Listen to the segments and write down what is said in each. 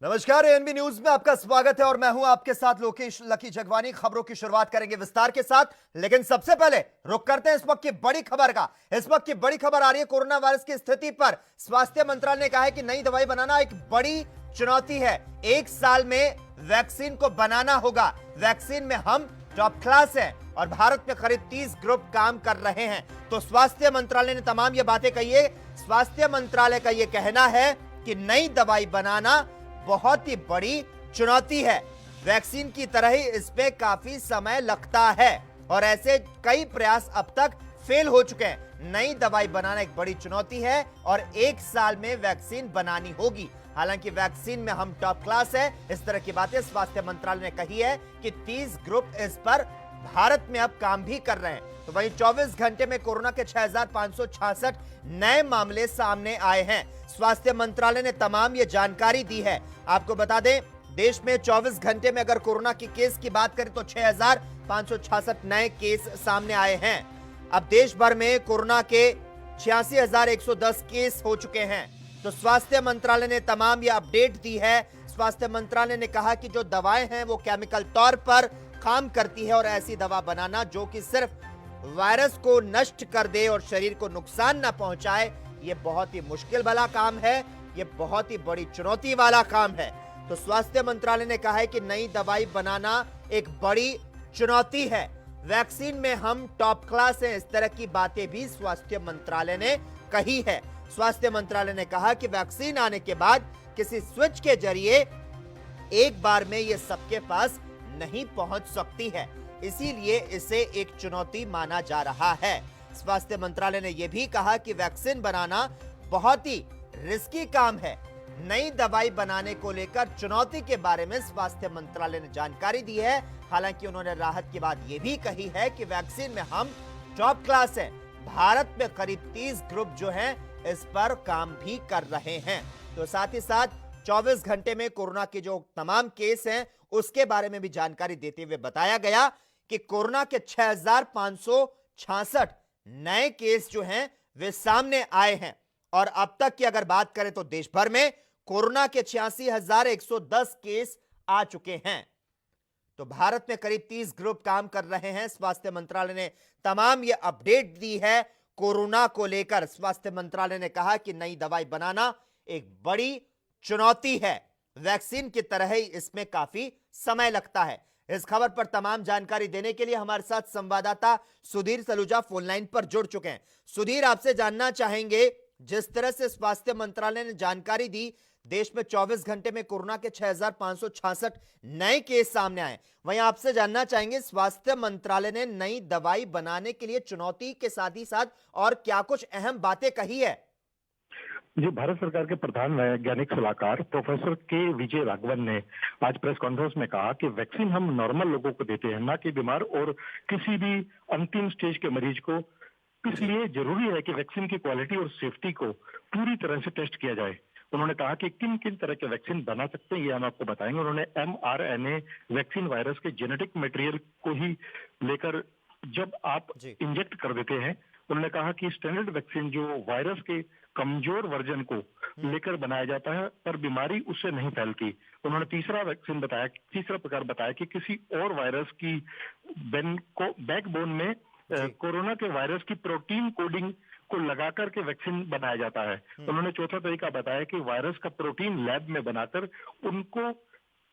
नमस्कार, ANB news में आपका स्वागत है और मैं हूं आपके साथ लोकेश लकी जगवानी। खबरों की शुरुआत करेंगे विस्तार के साथ, लेकिन सबसे पहले रुख करते हैं इस वक्त की बड़ी खबर का। इस वक्त की बड़ी खबर आ रही है कोरोना वायरस की स्थिति पर। स्वास्थ्य मंत्रालय ने कहा है कि नई दवाई बनाना एक बड़ी चुनौती है। 1 साल में वैक्सीन को बनाना होगा। वैक्सीन में हम टॉप क्लास हैं और भारत में करीब 30 ग्रुप काम कर रहे हैं। तो स्वास्थ्य मंत्रालय ने तमाम ये बातें कही है। स्वास्थ्य मंत्रालय का यह कहना है कि नई दवाई बनाना बहुत ही बड़ी चुनौती है। वैक्सीन की तरह ही इसमें काफी समय लगता है और ऐसे कई प्रयास अब तक फेल हो चुके हैं। नई दवाई बनाना एक बड़ी चुनौती है और 1 साल में वैक्सीन बनानी होगी। हालांकि वैक्सीन में हम टॉप क्लास है, इस तरह की बातें स्वास्थ्य मंत्रालय ने कही है कि 30 ग्रुप इस पर भारत में अब काम भी कर रहे हैं। तो वहीं 24 घंटे में कोरोना के 6566 नए मामले सामने आए हैं। स्वास्थ्य मंत्रालय ने तमाम ये जानकारी दी है। आपको बता दें, देश में 24 घंटे में अगर कोरोना के केस की बात करें तो 6566 नए केस सामने आए हैं। अब देश भर में कोरोना के 86,110 केस हो चुके हैं। तो स्वास्थ्य मंत्रालय ने तमाम ये अपडेट दी है। स्वास्थ्य मंत्रालय ने कहा कि जो दवाएं हैं वो केमिकल तौर पर काम करती है और ऐसी दवा बनाना जो कि सिर्फ वायरस को नष्ट कर दे और शरीर को नुकसान न पहुंचाए, ये बहुत ही मुश्किल वाला काम है। ये बहुत ही बड़ी चुनौती वाला काम है। तो स्वास्थ्य मंत्रालय ने कहा है कि नई दवाई बनाना एक बड़ी चुनौती है। वैक्सीन में हम टॉप क्लास हैं, इस तरह की बातें भी स्वास्थ्य मंत्रालय ने कही है। स्वास्थ्य मंत्रालय ने कहा कि वैक्सीन आने के बाद किसी स्विच के जरिए एक बार में ये सबके पास नहीं पहुंच सकती है, इसीलिए इसे एक चुनौती माना जा रहा है। स्वास्थ्य मंत्रालय ने यह भी कहा कि वैक्सीन बनाना बहुत ही रिस्की काम है। नई दवाई बनाने को लेकर चुनौती के बारे में स्वास्थ्य मंत्रालय ने जानकारी दी है। हालांकि उन्होंने राहत की बात यह भी कही है कि वैक्सीन में हम टॉप क्लास हैं। भारत में करीब 30 ग्रुप जो हैं इस पर काम भी कर रहे हैं। तो साथ ही साथ 24 घंटे में कोरोना के जो तमाम केस हैं उसके बारे में भी जानकारी देते हुए बताया गया कि कोरोना के 6566 नए केस जो हैं वे सामने आए हैं और अब तक की अगर बात करें तो देश भर में कोरोना के 86,110 केस आ चुके हैं। तो भारत में करीब 30 ग्रुप काम कर रहे हैं। स्वास्थ्य मंत्रालय ने तमाम ये अपडेट दी है कोरोना को लेकर। स्वास्थ्य मंत्रालय ने कहा कि नई दवाई बनाना एक बड़ी चुनौती है। वैक्सीन की तरह ही इसमें काफी समय लगता है। इस खबर पर तमाम जानकारी देने के लिए हमारे साथ संवाददाता सुधीर सलूजा फोन लाइन पर जुड़ चुके हैं। सुधीर, आपसे जानना चाहेंगे, जिस तरह से स्वास्थ्य मंत्रालय ने जानकारी दी, देश में 24 घंटे में कोरोना के 6566 नए केस सामने आए, वहीं आपसे जानना चाहेंगे स्वास्थ्य मंत्रालय ने नई दवाई बनाने के लिए चुनौती के साथ ही साथ और क्या कुछ अहम बातें कही है? जी, भारत सरकार के प्रधान वैज्ञानिक सलाहकार प्रोफेसर के विजय राघवन ने आज प्रेस कॉन्फ्रेंस में कहा कि वैक्सीन हम नॉर्मल लोगों को देते हैं, ना कि बीमार और किसी भी अंतिम स्टेज के मरीज को। इसलिए जरूरी है कि वैक्सीन की क्वालिटी और सेफ्टी को पूरी तरह से टेस्ट किया जाए। उन्होंने कहा कि किन किन तरह के वैक्सीन बना सकते हैं, ये हम आपको बताएंगे। उन्होंने mRNA वैक्सीन वायरस के जेनेटिक मटेरियल को ही लेकर जब आप इंजेक्ट कर देते हैं, उन्होंने कहा कि स्टैंडर्ड वैक्सीन जो वायरस के कमजोर वर्जन को लेकर बनाया जाता है पर बीमारी उससे नहीं फैलती। उन्होंने तीसरा प्रकार बताया कि किसी और वायरस की बैकबोन में कोरोना के वायरस की प्रोटीन कोडिंग को लगा करके वैक्सीन बनाया जाता है। उन्होंने चौथा तरीका बताया कि वायरस का प्रोटीन लैब में बनाकर उनको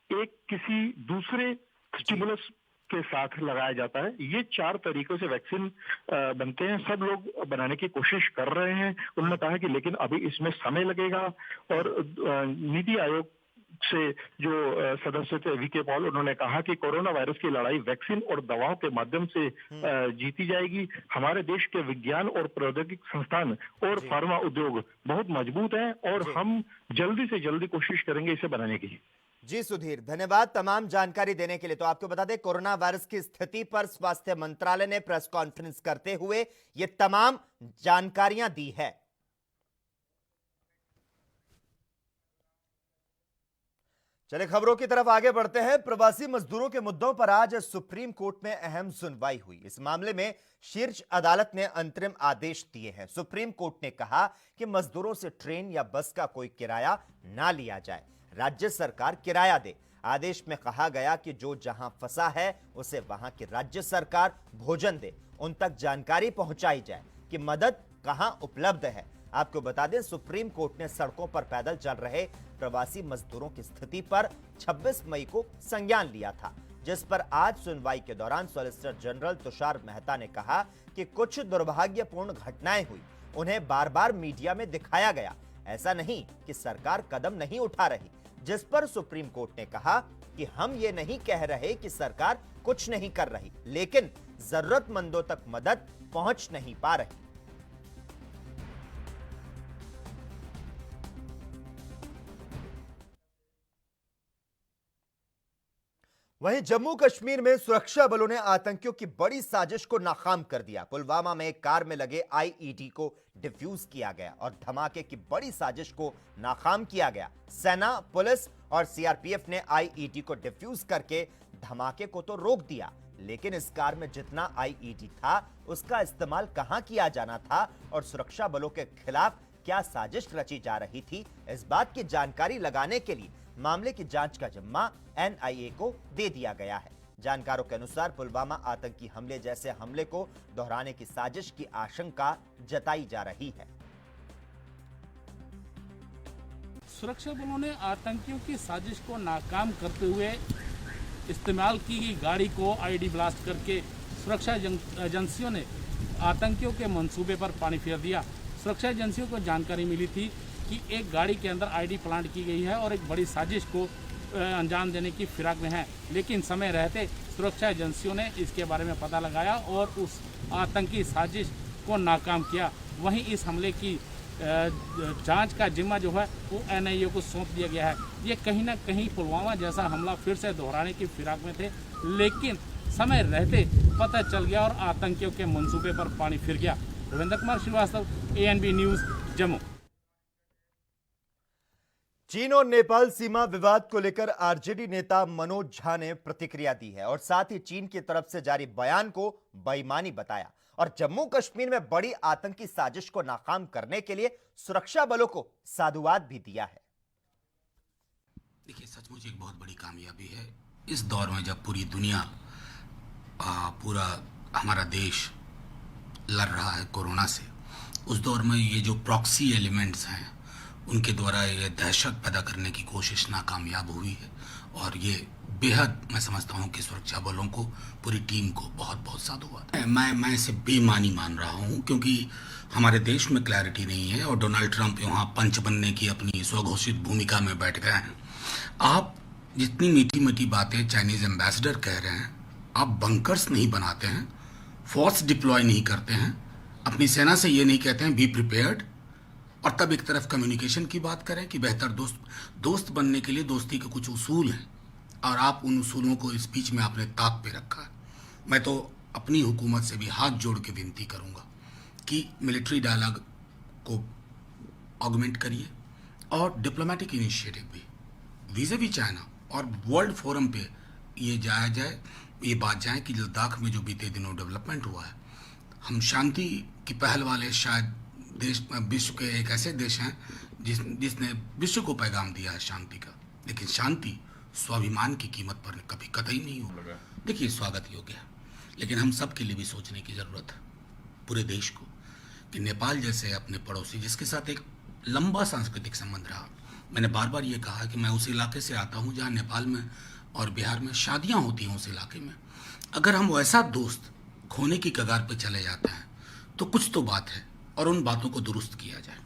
एक किसी दूसरे स्टिमुलस के साथ लगाया जाता है। ये 4 तरीकों से वैक्सीन बनते हैं। सब लोग बनाने की कोशिश कर रहे हैं। उन्होंने कहा कि लेकिन अभी इसमें समय लगेगा और नीति आयोग से जो सदस्य थे वीके पॉल, उन्होंने कहा कि कोरोना वायरस की लड़ाई वैक्सीन और दवाओं के माध्यम से जीती जाएगी। हमारे देश के विज्ञान और प्रौद्योगिक संस्थान और फार्मा उद्योग बहुत मजबूत हैं और हम जल्दी से जल्दी कोशिश करेंगे इसे बनाने की। जी सुधीर, धन्यवाद तमाम जानकारी देने के लिए। तो आपको बता दें, कोरोना वायरस की स्थिति पर स्वास्थ्य मंत्रालय ने प्रेस कॉन्फ्रेंस करते हुए ये तमाम जानकारियां दी है। चलिए खबरों की तरफ आगे बढ़ते हैं। प्रवासी मजदूरों के मुद्दों पर आज सुप्रीम कोर्ट में अहम सुनवाई हुई। इस मामले में शीर्ष अदालत ने अंतरिम आदेश दिए हैं। सुप्रीम कोर्ट ने कहा कि मजदूरों से ट्रेन या बस का कोई किराया ना लिया जाए। राज्य सरकार किराया दे। आदेश में कहा गया कि जो जहां फंसा है उसे वहां की राज्य सरकार भोजन दे, उन तक जानकारी पहुंचाई जाए कि मदद कहां उपलब्ध है। आपको बता दें, सुप्रीम कोर्ट ने सड़कों पर पैदल चल रहे प्रवासी मजदूरों की स्थिति पर 26 मई को संज्ञान लिया था, जिस पर आज सुनवाई के दौरान सॉलिसिटर जनरल तुषार मेहता ने कहा कि कुछ दुर्भाग्यपूर्ण घटनाएं हुई, उन्हें बार बार मीडिया में दिखाया गया। ऐसा नहीं कि सरकार कदम नहीं उठा रही, जिस पर सुप्रीम कोर्ट ने कहा कि हम ये नहीं कह रहे कि सरकार कुछ नहीं कर रही, लेकिन जरूरतमंदों तक मदद पहुंच नहीं पा रही। वहीं जम्मू कश्मीर में सुरक्षा बलों ने आतंकियों की बड़ी साजिश को नाकाम कर दिया। पुलवामा में एक कार में लगे आईईडी को डिफ्यूज किया गया और धमाके की बड़ी साजिश को नाकाम किया गया। सेना, पुलिस और सीआरपीएफ ने आईईडी को डिफ्यूज करके धमाके को तो रोक दिया, लेकिन इस कार में जितना आईईडी था उसका इस्तेमाल कहां किया जाना था और सुरक्षा बलों के खिलाफ क्या साजिश रची जा रही थी, इस बात की जानकारी लगाने के लिए मामले की जांच का जिम्मा एनआईए को दे दिया गया है। जानकारों के अनुसार पुलवामा आतंकी हमले जैसे हमले को दोहराने की साजिश की आशंका जताई जा रही है। सुरक्षा बलों ने आतंकियों की साजिश को नाकाम करते हुए इस्तेमाल की गई गाड़ी को आईडी ब्लास्ट करके सुरक्षा एजेंसियों ने आतंकियों के मंसूबे पर पानी फेर दिया। सुरक्षा एजेंसियों को जानकारी मिली थी कि एक गाड़ी के अंदर आईडी प्लांट की गई है और एक बड़ी साजिश को अंजाम देने की फिराक में है, लेकिन समय रहते सुरक्षा एजेंसियों ने इसके बारे में पता लगाया और उस आतंकी साजिश को नाकाम किया। वहीं इस हमले की जांच का जिम्मा जो है वो एनआईए को सौंप दिया गया है। ये कहीं ना कहीं पुलवामा जैसा हमला फिर से दोहराने की फिराक में थे, लेकिन समय रहते पता चल गया और आतंकियों के मंसूबे पर पानी फिर गया। Ravindra Kumar Srivastava, ANB news, Jammu. चीन और नेपाल सीमा विवाद को लेकर आरजेडी नेता मनोज झा ने प्रतिक्रिया दी है और साथ ही चीन की तरफ से जारी बयान को बेईमानी बताया और जम्मू कश्मीर में बड़ी आतंकी साजिश को नाकाम करने के लिए सुरक्षा बलों को साधुवाद भी दिया है। देखिए, सचमुच एक बहुत बड़ी कामयाबी है इस दौर में जब पूरी दुनिया, पूरा हमारा देश लड़ रहा है कोरोना से। उस दौर में ये जो प्रॉक्सी एलिमेंट्स हैं उनके द्वारा ये दहशत पैदा करने की कोशिश नाकामयाब हुई है और ये बेहद, मैं समझता हूँ कि सुरक्षा बलों को, पूरी टीम को बहुत बहुत साधुवाद है। मैं इसे बेईमानी मान रहा हूँ क्योंकि हमारे देश में क्लैरिटी नहीं है और डोनाल्ड ट्रंप यहाँ पंच बनने की अपनी स्वघोषित भूमिका में बैठ गए हैं। आप जितनी मीठी मीठी बातें चाइनीज एम्बेसडर कह रहे हैं, आप बंकर्स नहीं बनाते हैं, फोर्स डिप्लॉय नहीं करते हैं, अपनी सेना से ये नहीं कहते हैं बी प्रिपेयर्ड, और तब एक तरफ कम्युनिकेशन की बात करें कि बेहतर दोस्त बनने के लिए दोस्ती के कुछ उसूल हैं और आप उन उसूलों को इस बीच में आपने ताक पे रखा है। मैं तो अपनी हुकूमत से भी हाथ जोड़ के विनती करूंगा कि मिलिट्री डायलॉग को ऑगमेंट करिए और डिप्लोमेटिक इनिशिएटिव भी वीज़े भी चाइना और वर्ल्ड फोरम पे ये बात जाए कि लद्दाख में जो बीते दिनों डेवलपमेंट हुआ है, हम शांति की पहल वाले शायद देश, विश्व के एक ऐसे देश हैं जिसने विश्व को पैगाम दिया है शांति का, लेकिन शांति स्वाभिमान की कीमत पर कभी कतई नहीं होगा। देखिए, स्वागत योग्य है, लेकिन हम सब के लिए भी सोचने की ज़रूरत है, पूरे देश को, कि नेपाल जैसे अपने पड़ोसी जिसके साथ एक लंबा सांस्कृतिक संबंध रहा। मैंने बार बार ये कहा कि मैं उस इलाके से आता हूँ जहाँ नेपाल में और बिहार में शादियाँ होती हैं। उस इलाके में अगर हम वैसा दोस्त खोने की कगार पर चले जाते हैं तो कुछ तो बात है और उन बातों को दुरुस्त किया जाए।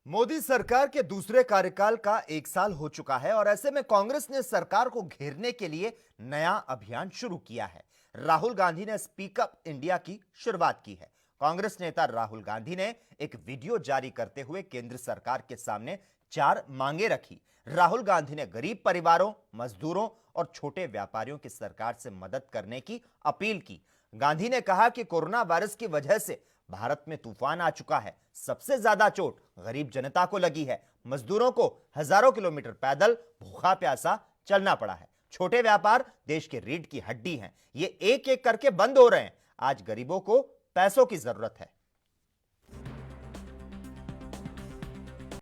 मोदी सरकार के दूसरे कार्यकाल का 1 साल हो चुका है और ऐसे में कांग्रेस ने सरकार को घेरने के लिए नया अभियान शुरू किया है। राहुल गांधी ने स्पीक अप इंडिया की शुरुआत की है। कांग्रेस नेता राहुल गांधी ने एक वीडियो जारी करते हुए केंद्र सरकार के सामने 4 मांगे रखी। राहुल गांधी ने गरीब परिवारों, मजदूरों और छोटे व्यापारियों की सरकार से मदद करने की अपील की। गांधी ने कहा कि कोरोना वायरस की वजह से भारत में तूफान आ चुका है। सबसे ज्यादा चोट गरीब जनता को लगी है। मजदूरों को हजारों किलोमीटर पैदल भूखा प्यासा चलना पड़ा है। छोटे व्यापार देश की रीढ़ की हड्डी हैं। ये एक एक करके बंद हो रहे हैं। आज गरीबों को पैसों की जरूरत है।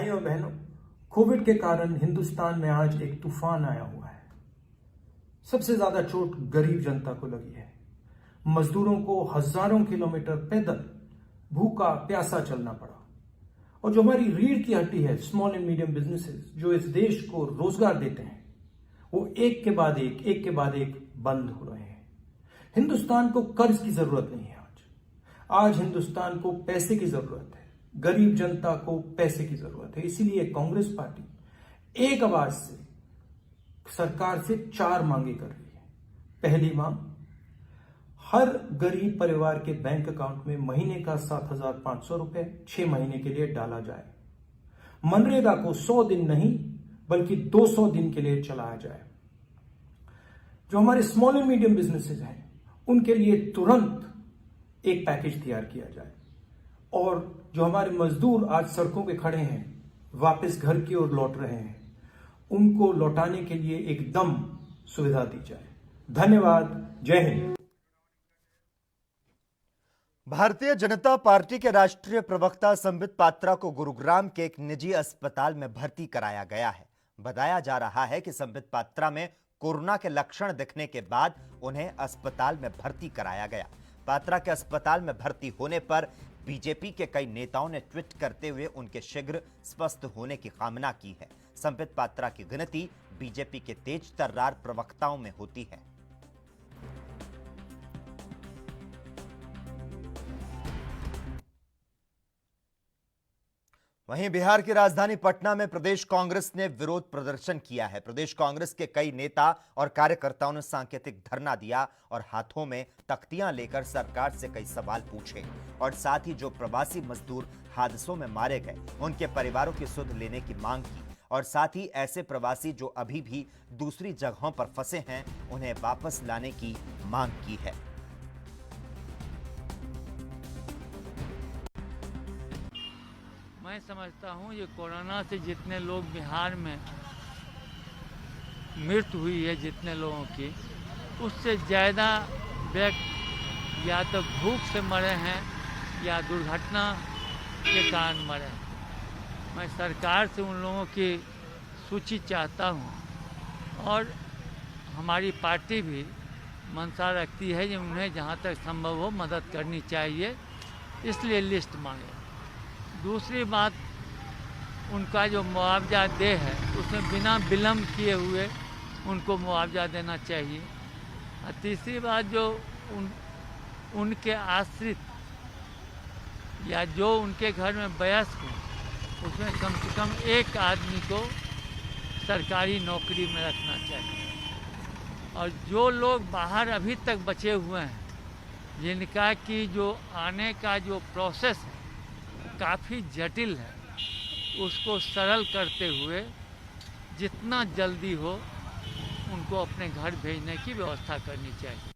भाइयों और बहनों, कोविड के कारण हिंदुस्तान में आज एक तूफान आया हुआ है। सबसे ज्यादा चोट गरीब जनता को लगी है। मजदूरों को हजारों किलोमीटर पैदल भूखा प्यासा चलना पड़ा। और जो हमारी रीढ़ की हड्डी है, स्मॉल एंड मीडियम बिजनेसेस, जो इस देश को रोजगार देते हैं, वो एक के बाद एक बंद हो रहे हैं। हिंदुस्तान को कर्ज की जरूरत नहीं है। आज हिंदुस्तान को पैसे की जरूरत है। गरीब जनता को पैसे की जरूरत है। इसीलिए कांग्रेस पार्टी एक आवाज से सरकार से 4 मांगे कर रही है। पहली मांग, हर गरीब परिवार के बैंक अकाउंट में महीने का 7,500 रुपए 6 महीने के लिए डाला जाए। मनरेगा को 100 दिन नहीं बल्कि 200 दिन के लिए चलाया जाए। जो हमारे स्मॉल एंड मीडियम बिजनेसेस हैं, उनके लिए तुरंत एक पैकेज तैयार किया जाए। और जो हमारे मजदूर आज सड़कों पे खड़े हैं, वापस घर की ओर लौट रहे हैं, उनको लौटाने के लिए एकदम सुविधा दी जाए। धन्यवाद। जय हिंद। भारतीय जनता पार्टी के राष्ट्रीय प्रवक्ता संबित पात्रा को गुरुग्राम के एक निजी अस्पताल में भर्ती कराया गया है। बताया जा रहा है कि संबित पात्रा में कोरोना के लक्षण दिखने के बाद उन्हें अस्पताल में भर्ती कराया गया। पात्रा के अस्पताल में भर्ती होने पर बीजेपी के कई नेताओं ने ट्वीट करते हुए उनके शीघ्र स्वस्थ होने की कामना की है। संबित पात्रा की गिनती बीजेपी के तेज तर्रार प्रवक्ताओं में होती है। वहीं बिहार की राजधानी पटना में प्रदेश कांग्रेस ने विरोध प्रदर्शन किया है। प्रदेश कांग्रेस के कई नेता और कार्यकर्ताओं ने सांकेतिक धरना दिया और हाथों में तख्तियां लेकर सरकार से कई सवाल पूछे और साथ ही जो प्रवासी मजदूर हादसों में मारे गए उनके परिवारों की सुध लेने की मांग की और साथ ही ऐसे प्रवासी जो अभी भी दूसरी जगहों पर फंसे हैं उन्हें वापस लाने की मांग की है। मैं समझता हूँ ये कोरोना से जितने लोग बिहार में मृत्यु हुई है, जितने लोगों की, उससे ज़्यादा व्यक्ति या तो भूख से मरे हैं या दुर्घटना के कारण मरे हैं। मैं सरकार से उन लोगों की सूची चाहता हूँ और हमारी पार्टी भी मंशा रखती है कि उन्हें जहाँ तक संभव हो मदद करनी चाहिए, इसलिए लिस्ट मांगे। दूसरी बात, उनका जो मुआवजा दे है उसमें बिना विलम्ब किए हुए उनको मुआवजा देना चाहिए। और तीसरी बात, जो उनके आश्रित या जो उनके घर में वयस्क हो, उसमें कम से कम एक आदमी को सरकारी नौकरी में रखना चाहिए। और जो लोग बाहर अभी तक बचे हुए हैं, जिनका कि जो आने का जो प्रोसेस है काफ़ी जटिल है, उसको सरल करते हुए जितना जल्दी हो उनको अपने घर भेजने की व्यवस्था करनी चाहिए।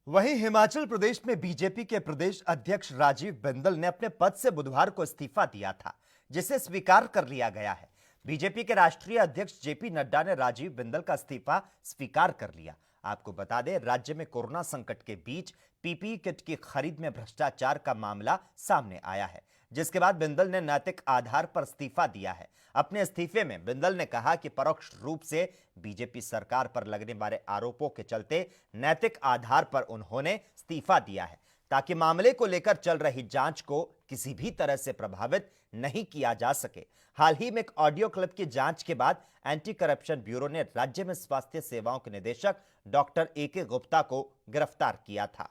वहीं हिमाचल प्रदेश में बीजेपी के प्रदेश अध्यक्ष राजीव बिंदल ने अपने पद से बुधवार को इस्तीफा दिया था, जिसे स्वीकार कर लिया गया है। बीजेपी के राष्ट्रीय अध्यक्ष जेपी नड्डा ने राजीव बिंदल का इस्तीफा स्वीकार कर लिया। आपको बता दें, राज्य में कोरोना संकट के बीच पीपीई किट की खरीद में भ्रष्टाचार का मामला सामने आया है, जिसके बाद बिंदल ने नैतिक आधार पर इस्तीफा दिया है। अपने इस्तीफे में बिंदल ने कहा कि परोक्ष रूप से बीजेपी सरकार पर लगने वाले आरोपों के चलते नैतिक आधार पर उन्होंने इस्तीफा दिया है, ताकि मामले को लेकर चल रही जांच को किसी भी तरह से प्रभावित नहीं किया जा सके। हाल ही में एक ऑडियो क्लिप की जांच के बाद एंटी करप्शन ब्यूरो ने राज्य में स्वास्थ्य सेवाओं के निदेशक डॉक्टर ए.के. गुप्ता को गिरफ्तार किया था।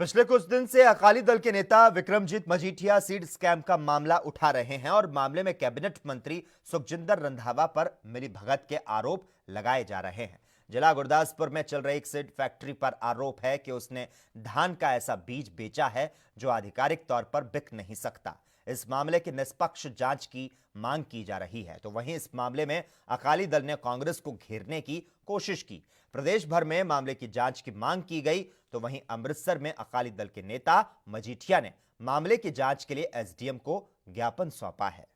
पिछले कुछ दिन से अकाली दल के नेता विक्रमजीत मजीठिया सीड स्कैम का मामला उठा रहे हैं और मामले में कैबिनेट मंत्री सुखजिंदर रंधावा पर मिलीभगत के आरोप लगाए जा रहे हैं। जिला गुरदासपुर में चल रही एक सीड फैक्ट्री पर आरोप है कि उसने धान का ऐसा बीज बेचा है जो आधिकारिक तौर पर बिक नहीं सकता। इस मामले की निष्पक्ष जांच की मांग की जा रही है। तो वहीं इस मामले में अकाली दल ने कांग्रेस को घेरने की कोशिश की। प्रदेश भर में मामले की जांच की मांग की गई। तो वहीं अमृतसर में अकाली दल के नेता मजीठिया ने मामले की जांच के लिए एसडीएम को ज्ञापन सौंपा है।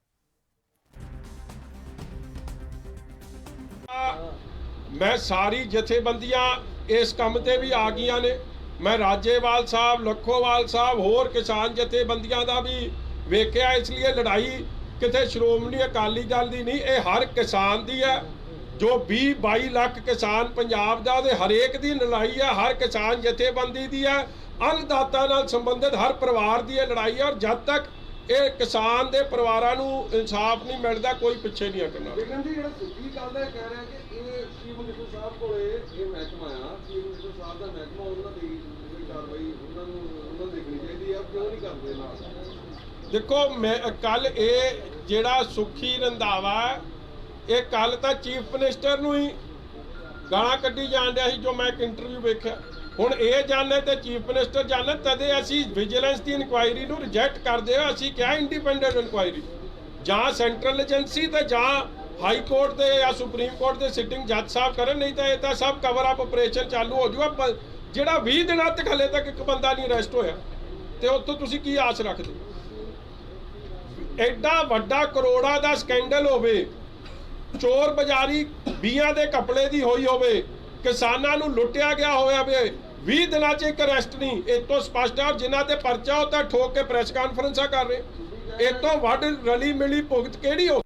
मैं सारी जथेबंदियां इस काम ते भी आ गईयां ने। मैं राजेवाल साहब, लखोवाल साहब, होर किसान जथेबंदियां दा भी वेखिया। इसलिए लड़ाई किते श्रोमणी अकाली दल दी नहीं, ये हर किसान दी है। जो 20-22 लाख किसान पंजाब दा, ਉਹਦੇ हरेक दी लड़ाई है, हर किसान जथेबंदी दी है, अन्नदाता नाल संबंधित हर परिवार दी लड़ाई है। और जब तक ਇਹ किसान ਦੇ ਪਰਿਵਾਰਾਂ ਨੂੰ ਇਨਸਾਫ ਨਹੀਂ ਮਿਲਦਾ, ਕੋਈ ਪਿੱਛੇ ਨਹੀਂ ਹਟਣਾ। ਲੇਕਿਨ ਜੀ ਜਿਹੜਾ ਸੁਖੀ ਗੱਲ ਹੈ ਕਹਿ ਰਿਹਾ ਕਿ ਇਹ ਚੀਫ ਮਿਨਿਸਟਰ ਸਾਹਿਬ ਕੋਲੇ ਇਹ ਮਹਿਕਮਾ ਆ, ਚੀਫ ਮਿਨਿਸਟਰ ਸਾਹਿਬ ਦਾ ਮਹਿਕਮਾ, ਉਹਨਾਂ ਦੀ ਕੋਈ ਕਾਰਵਾਈ ਉਹਨਾਂ ਦੇਖਣੀ ਚਾਹੀਦੀ ਆ, ਕਿਉਂ ਨਹੀਂ ਕਰਦੇ ਨਾਲ? ਦੇਖੋ ਮੈਂ ਕੱਲ ਇਹ ਜਿਹੜਾ ਸੁਖੀ ਰੰਧਾਵਾ ਇਹ ਕੱਲ ਤਾਂ ਚੀਫ ਮਿਨਿਸਟਰ ਨੂੰ ਹੀ ਗਾਲਾਂ ਕੱਢੀ ਜਾਣ ਰਿਹਾ ਸੀ, ਜੋ ਮੈਂ ਇੱਕ ਇੰਟਰਵਿਊ ਵੇਖਿਆ। ਹੁਣ ਇਹ ਜਾਣੇ ਤੇ ਚੀਫ ਮਿਨਿਸਟਰ ਜਾਣੇ, ਤਦੇ ਅਸੀਂ ਵਿਜੀਲੈਂਸ ਦੀ ਇਨਕੁਆਇਰੀ ਨੂੰ ਰਿਜੈਕਟ ਕਰਦੇ ਹਾਂ। ਅਸੀਂ ਕਿਹਾ ਇੰਡੀਪੈਂਡੈਂਟ ਇਨਕੁਆਇਰੀ, ਜਾਂ ਸੈਂਟਰਲ ਏਜੰਸੀ ਤੇ ਜਾਂ ਹਾਈ ਕੋਰਟ ਦੇ ਜਾਂ ਸੁਪਰੀਮ ਕੋਰਟ ਦੇ ਸਿਟਿੰਗ ਜੱਜ ਸਾਹਿਬ ਕਰਨ, ਨਹੀਂ ਤਾਂ ਇਹ ਤਾਂ ਸਭ ਕਵਰ ਅਪ ਆਪਰੇਸ਼ਨ ਚਾਲੂ ਹੋ ਜਾਊਗਾ। ਜਿਹੜਾ 20 ਦਿਨਾਂ ਤੱਕ ਹਲੇ ਤੱਕ ਇੱਕ ਬੰਦਾ ਨਹੀਂ ਅਰੈਸਟ ਹੋਇਆ, ਤੇ ਉੱਥੋਂ ਤੁਸੀਂ ਕੀ ਆਸ ਰੱਖਦੇ? ਐਡਾ ਵੱਡਾ ਕਰੋੜਾਂ ਦਾ ਸਕੈਂਡਲ ਹੋਵੇ, ਚੋਰ ਬਾਜ਼ਾਰੀ ਬੀਆਂ ਦੇ ਕੱਪੜੇ ਦੀ ਹੋਈ ਹੋਵੇ, ਕਿਸਾਨਾਂ ਨੂੰ ਲੁੱਟਿਆ ਗਿਆ ਹੋਵੇ, 20 ਦਿਨਾਂ 'ਚ ਇੱਕ ਅਰੈਸਟ ਨਹੀਂ, ਇਹ ਤੋਂ ਸਪਸ਼ਟ ਹੈ। ਜਿਨ੍ਹਾਂ ਤੇ ਪਰਚਾ ਉਹ ਤਾਂ ਠੋਕ ਕੇ ਪ੍ਰੈਸ ਕਾਨਫਰੰਸਾਂ ਕਰ ਰਹੇ। ਇਹ ਤੋਂ ਵੱਡ ਰਲੀ ਮਿਲੀ ਭੁਗਤ ਕਿਹੜੀ ਹੋ?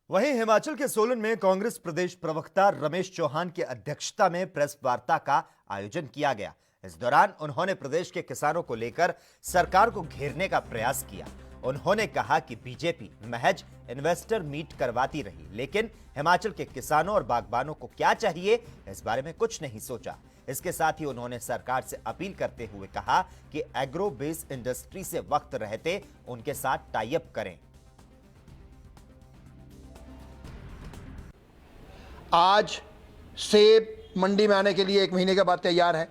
वहीं हिमाचल के सोलन में कांग्रेस प्रदेश प्रवक्ता रमेश चौहान की अध्यक्षता में प्रेस वार्ता का आयोजन किया गया। इस दौरान उन्होंने प्रदेश के किसानों को लेकर सरकार को घेरने का प्रयास किया। उन्होंने कहा कि बीजेपी महज इन्वेस्टर मीट करवाती रही, लेकिन हिमाचल के किसानों और बागबानों को क्या चाहिए इस बारे में कुछ नहीं सोचा। इसके साथ ही उन्होंने सरकार से अपील करते हुए कहा कि एग्रो बेस इंडस्ट्री से वक्त रहते उनके साथ टाई अप करें। आज सेब मंडी में आने के लिए 1 महीने के बाद तैयार है,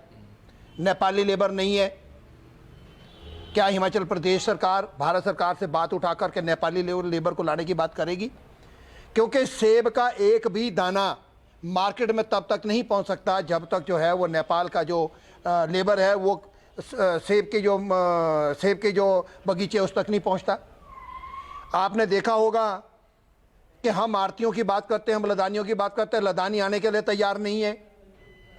नेपाली लेबर नहीं है। क्या हिमाचल प्रदेश सरकार भारत सरकार से बात उठा करके नेपाली लेबर को लाने की बात करेगी? क्योंकि सेब का एक भी दाना मार्केट में तब तक नहीं पहुंच सकता जब तक जो है वो नेपाल का जो लेबर है वो सेब के जो बगीचे उस तक नहीं पहुंचता। आपने देखा होगा कि हम आड़तियों की बात करते हैं, हम लदानियों की बात करते हैं, लदानी आने के लिए तैयार नहीं है।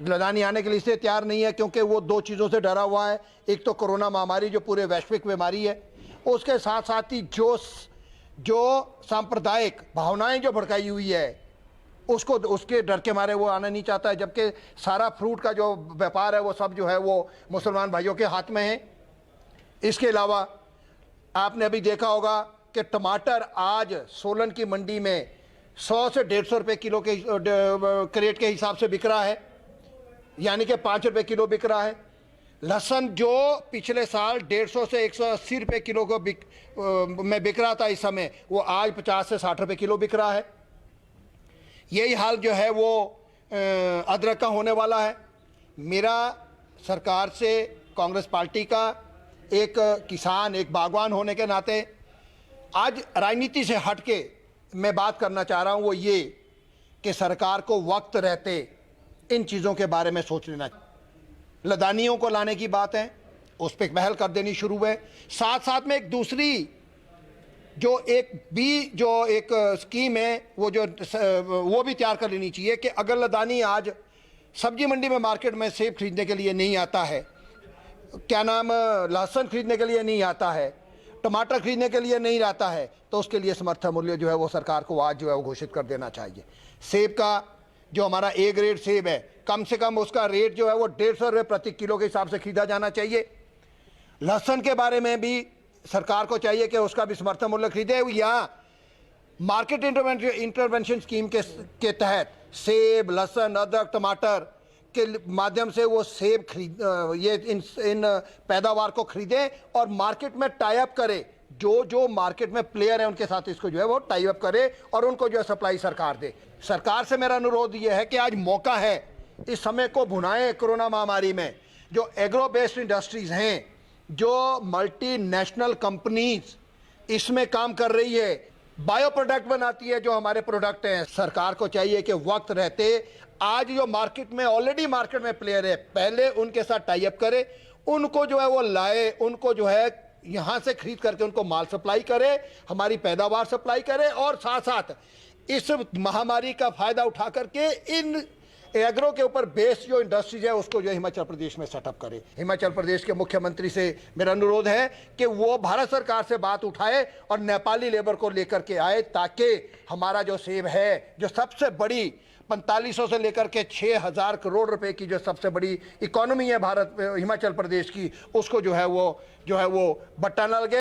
लदानी आने के लिए इसलिए तैयार नहीं है क्योंकि वो 2 चीज़ों से डरा हुआ है। एक तो कोरोना महामारी जो पूरे वैश्विक बीमारी है, उसके साथ साथ ही जो सांप्रदायिक भावनाएं जो भड़काई हुई है उसके डर के मारे वो आना नहीं चाहता है। जबकि सारा फ्रूट का जो व्यापार है वो सब जो है वो मुसलमान भाइयों के हाथ में है। इसके अलावा आपने अभी देखा होगा कि टमाटर आज सोलन की मंडी में 100 से 150 रुपये किलो के क्रेट के हिसाब से बिक रहा है, यानी कि 5 रुपये किलो बिक रहा है। लहसुन जो पिछले साल 150 से 180 रुपये किलो को में बिक रहा था, इस समय वो आज 50 से 60 रुपये किलो बिक रहा है। यही हाल जो है वो अदरक का होने वाला है। मेरा सरकार से, कांग्रेस पार्टी का एक किसान, एक बागवान होने के नाते आज राजनीति से हट के मैं बात करना चाह रहा हूँ, वो ये कि सरकार को वक्त रहते इन चीज़ों के बारे में सोच लेना। लदानियों को लाने की बात है, उस पर पहल कर देनी शुरू है। साथ साथ में एक दूसरी जो एक स्कीम है वो भी तैयार कर लेनी चाहिए कि अगर लदानी आज सब्जी मंडी में मार्केट में सेब खरीदने के लिए नहीं आता है, लहसुन खरीदने के लिए नहीं आता है, टमाटर खरीदने के लिए नहीं आता है, तो उसके लिए समर्थन मूल्य जो है वो सरकार को आज जो है वो घोषित कर देना चाहिए। सेब का जो हमारा ए ग्रेड सेब है, कम से कम उसका रेट जो है वो 150 रुपये प्रति किलो के हिसाब से खरीदा जाना चाहिए। लहसुन के बारे में भी सरकार को चाहिए कि उसका भी समर्थन मूल्य खरीदे, या मार्केट इंटरवेंशन स्कीम के तहत सेब, लहसुन, अदरक, टमाटर के माध्यम से वो सेब इन पैदावार को खरीदे और मार्केट में टाई अप करे। जो मार्केट में प्लेयर है उनके साथ इसको जो है वो टाई अप करे और उनको जो है सप्लाई सरकार दे। सरकार से मेरा अनुरोध ये है कि आज मौका है, इस समय को भुनाएं। कोरोना महामारी में जो एग्रो बेस्ड इंडस्ट्रीज हैं, जो मल्टीनेशनल कंपनीज इसमें काम कर रही है, बायो प्रोडक्ट बनाती है, जो हमारे प्रोडक्ट हैं, सरकार को चाहिए कि वक्त रहते आज जो मार्केट में ऑलरेडी मार्केट में प्लेयर है, पहले उनके साथ टाई अप करे, उनको जो है वो लाए, उनको जो है यहाँ से खरीद करके उनको माल सप्लाई करे, हमारी पैदावार सप्लाई करे, और साथ साथ इस महामारी का फायदा उठा करके इन एग्रो के ऊपर बेस्ड जो इंडस्ट्रीज है उसको जो हिमाचल प्रदेश में सेटअप करे। हिमाचल प्रदेश के मुख्यमंत्री से मेरा अनुरोध है कि वो भारत सरकार से बात उठाए और नेपाली लेबर को लेकर के आए, ताकि हमारा जो सेब है, जो सबसे बड़ी 4500 से लेकर के 6000 करोड़ रुपए की जो सबसे बड़ी इकोनॉमी है भारत हिमाचल प्रदेश की, उसको जो है वो बट्टा न लगे।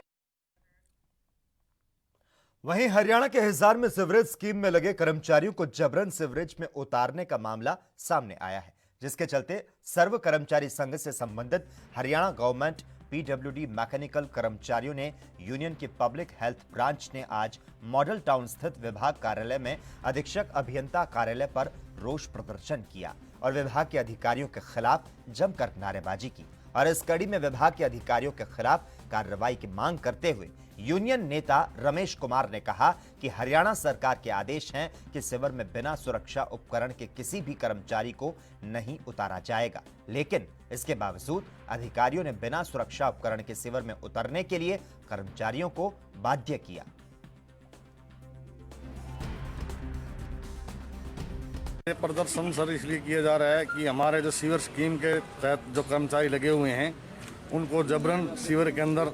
वहीं हरियाणा के हिसार में सीवरेज स्कीम में लगे कर्मचारियों को जबरन सीवरेज में उतारने का मामला सामने आया है, जिसके चलते सर्व कर्मचारी संघ से संबंधित हरियाणा गवर्नमेंट पीडब्ल्यूडी मैकेनिकल कर्मचारियों ने यूनियन की पब्लिक हेल्थ ब्रांच ने आज मॉडल टाउन स्थित विभाग कार्यालय में अधीक्षक अभियंता कार्यालय पर रोष प्रदर्शन किया और विभाग के अधिकारियों के खिलाफ जमकर नारेबाजी की। और इस कड़ी में विभाग के अधिकारियों के खिलाफ कार्रवाई की मांग करते हुए यूनियन नेता रमेश कुमार ने कहा कि हरियाणा सरकार के आदेश हैं कि सिवर में बिना सुरक्षा उपकरण के किसी भी कर्मचारी को नहीं उतारा जाएगा, लेकिन इसके बावजूद अधिकारियों ने बिना सुरक्षा उपकरण के सिवर में उतरने के लिए कर्मचारियों को बाध्य किया। ये प्रदर्शन सर इसलिए किया जा रहा है कि हमारे जो सीवर स्कीम के तहत जो कर्मचारी लगे हुए हैं उनको जबरन सीवर के अंदर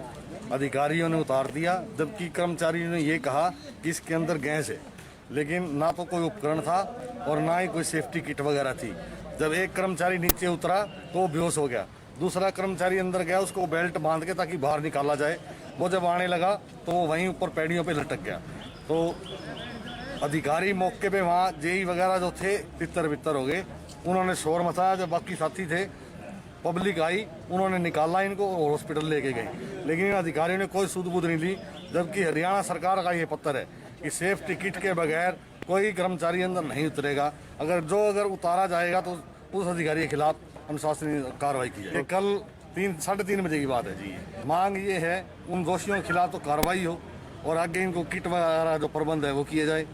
अधिकारियों ने उतार दिया, जबकि कर्मचारियों ने ये कहा कि इसके अंदर गैस है, लेकिन ना तो कोई उपकरण था और ना ही कोई सेफ्टी किट वगैरह थी। जब एक कर्मचारी नीचे उतरा तो वो बेहोश हो गया, दूसरा कर्मचारी अंदर गया, उसको बेल्ट बांध के ताकि बाहर निकाला जाए। वो जब आने लगा तो वो वहीं ऊपर पैड़ियों पे लटक गया। तो अधिकारी मौके पे वहाँ जेई वगैरह जो थे तितर बितर हो गए, उन्होंने शोर मचाया। जब बाकी साथी थे, पब्लिक आई, उन्होंने निकाला इनको और हॉस्पिटल लेके गए, लेकिन इन अधिकारियों ने कोई सूद-बूद नहीं ली। जबकि हरियाणा सरकार का ये पत्र है कि सेफ्टी किट के बगैर कोई कर्मचारी अंदर नहीं उतरेगा। अगर उतारा जाएगा तो उस अधिकारी के खिलाफ अनुशासनीय कार्रवाई की जाए। कल 3-3:30 बजे की बात है जी। मांग ये है उन दोषियों के खिलाफ तो कार्रवाई हो और आगे इनको किट वगैरह जो प्रबंध है वो किए जाए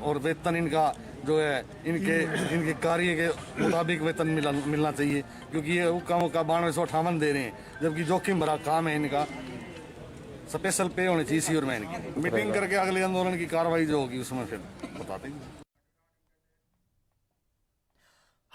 और वेतन इनका जो है इनके कार्य के मुताबिक वेतन मिलना चाहिए, क्योंकि ये हुक्म का 9258 दे रहे हैं, जबकि जोखिम भरा काम है इनका। स्पेशल पे होनी चाहिए सीवर में इनकी। मीटिंग करके अगले आंदोलन की कार्रवाई जो होगी उसमें फिर बताते हैं।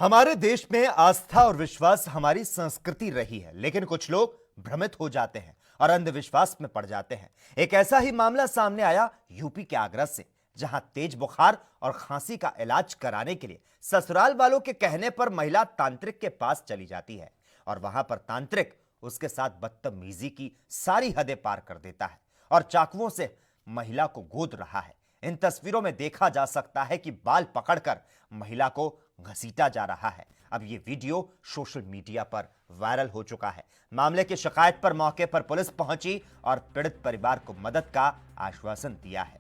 हमारे देश में आस्था और विश्वास हमारी संस्कृति रही है, लेकिन कुछ लोग भ्रमित हो जाते हैं और अंधविश्वास में पड़ जाते हैं। एक ऐसा ही मामला सामने आया यूपी के आगरा से, जहां तेज बुखार और खांसी का इलाज कराने के लिए ससुराल वालों के कहने पर महिला तांत्रिक के पास चली जाती है और वहां पर तांत्रिक उसके साथ बदतमीजी की सारी हदें पार कर देता है और चाकुओं से महिला को गोद रहा है। इन तस्वीरों में देखा जा सकता है कि बाल पकड़कर महिला को घसीटा जा रहा है। अब ये वीडियो सोशल मीडिया पर वायरल हो चुका है। मामले की शिकायत पर मौके पर पुलिस पहुंची और पीड़ित परिवार को मदद का आश्वासन दिया है।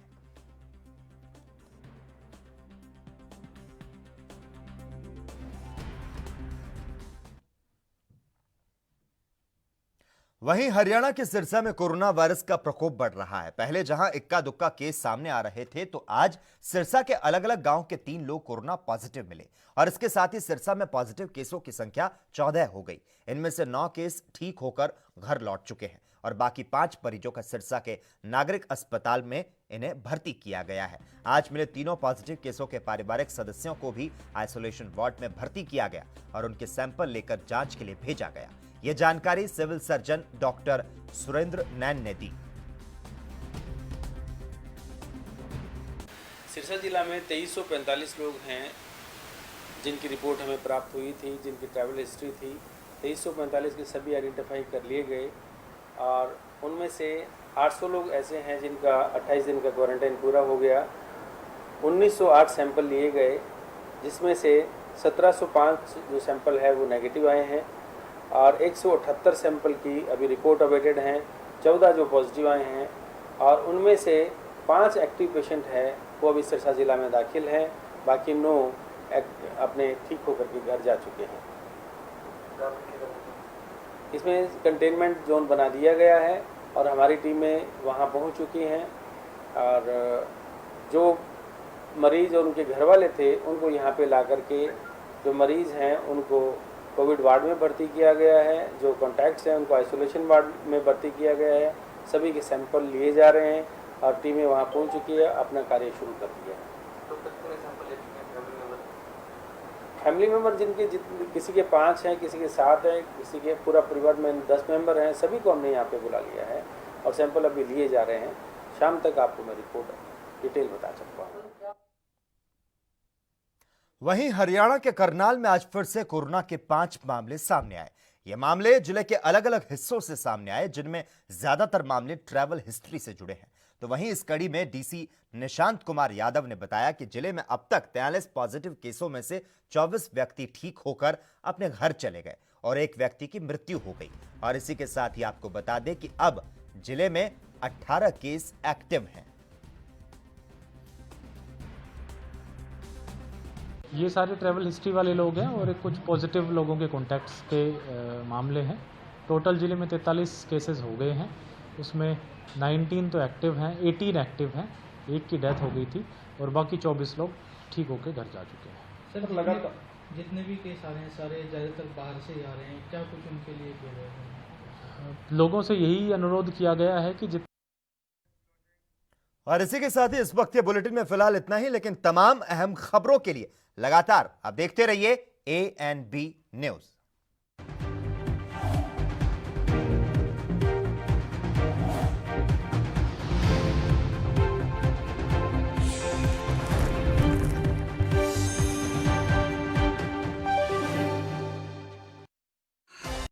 वहीं हरियाणा के सिरसा में कोरोना वायरस का प्रकोप बढ़ रहा है। पहले जहां इक्का दुक्का केस सामने आ रहे थे, तो आज सिरसा के अलग अलग गांव के 3 लोग कोरोना पॉजिटिव मिले और इसके साथ ही सिरसा में पॉजिटिव केसों की संख्या 14 हो गई। इनमें से 9 केस ठीक होकर घर लौट चुके हैं और बाकी 5 मरीजों का सिरसा के नागरिक अस्पताल में इन्हें भर्ती किया गया है। आज मिले तीनों पॉजिटिव केसों के पारिवारिक सदस्यों को भी आइसोलेशन वार्ड में भर्ती किया गया और उनके सैंपल लेकर जांच के लिए भेजा गया। यह जानकारी सिविल सर्जन डॉक्टर सुरेंद्र नैन ने दी। सिरसा जिला में 2345 लोग हैं जिनकी रिपोर्ट हमें प्राप्त हुई थी, जिनकी ट्रैवल हिस्ट्री थी। 2345 के सभी आइडेंटिफाई कर लिए गए और उनमें से 800 लोग ऐसे हैं जिनका 28 दिन का क्वारंटाइन पूरा हो गया। 1908 सैंपल लिए गए, जिसमें से 1705 जो सैंपल है वो नेगेटिव आए हैं और 178 सैंपल की अभी रिपोर्ट अवेटेड हैं। 14 जो पॉजिटिव आए हैं और उनमें से 5 एक्टिव पेशेंट हैं वो अभी सिरसा जिला में दाखिल हैं। बाकी 9 अपने ठीक होकर के घर जा चुके हैं। इसमें कंटेनमेंट जोन बना दिया गया है और हमारी टीमें वहां पहुंच चुकी हैं और जो मरीज़ और उनके घर वाले थे उनको यहां पे ला करके जो मरीज़ हैं उनको कोविड वार्ड में भर्ती किया गया है। जो कॉन्टैक्ट्स हैं उनको आइसोलेशन वार्ड में भर्ती किया गया है। सभी के सैंपल लिए जा रहे हैं और टीमें वहां पहुंच चुकी है, अपना कार्य शुरू कर दिया है। फैमिली मेम्बर किसी के 5 हैं, किसी के 7 हैं, किसी के पूरा परिवार में 10 मेंबर हैं, सभी को हमने यहाँ पे बुला लिया है और सैंपल अभी लिए जा रहे हैं। शाम तक आपको मैं रिपोर्ट डिटेल बता सकता हूँ। वहीं हरियाणा के करनाल में आज फिर से कोरोना के 5 मामले सामने आए। ये मामले जिले के अलग अलग हिस्सों से सामने आए, जिनमें ज्यादातर मामले ट्रैवल हिस्ट्री से जुड़े हैं। तो वहीं इस कड़ी में डीसी निशांत कुमार यादव ने बताया कि जिले में अब तक 43 पॉजिटिव केसों में से 24 व्यक्ति ठीक होकर अपने घर चले गए और एक व्यक्ति की मृत्यु हो गई। और इसी के साथ ही आपको बता दें कि अब जिले में 18 केस एक्टिव हैं। ये सारे ट्रैवल हिस्ट्री वाले लोग हैं और कुछ पॉजिटिव लोगों के कॉन्टैक्ट्स के मामले हैं। टोटल जिले में 43 केसेस हो गए हैं, उसमें 19 तो एक्टिव हैं, 18 एक्टिव हैं, एक की डेथ हो गई थी और बाकी 24 लोग ठीक होकर घर जा चुके हैं। सर लगातार जितने भी केस आ रहे हैं सारे ज़्यादातर बाहर से आ रहे हैं, क्या कुछ उनके लिए किया गया है? लोगों से यही अनुरोध किया गया है कि और इसी के साथ ही इस वक्त के बुलेटिन में फिलहाल इतना ही, लेकिन तमाम अहम खबरों के लिए लगातार आप देखते रहिए ANB न्यूज़।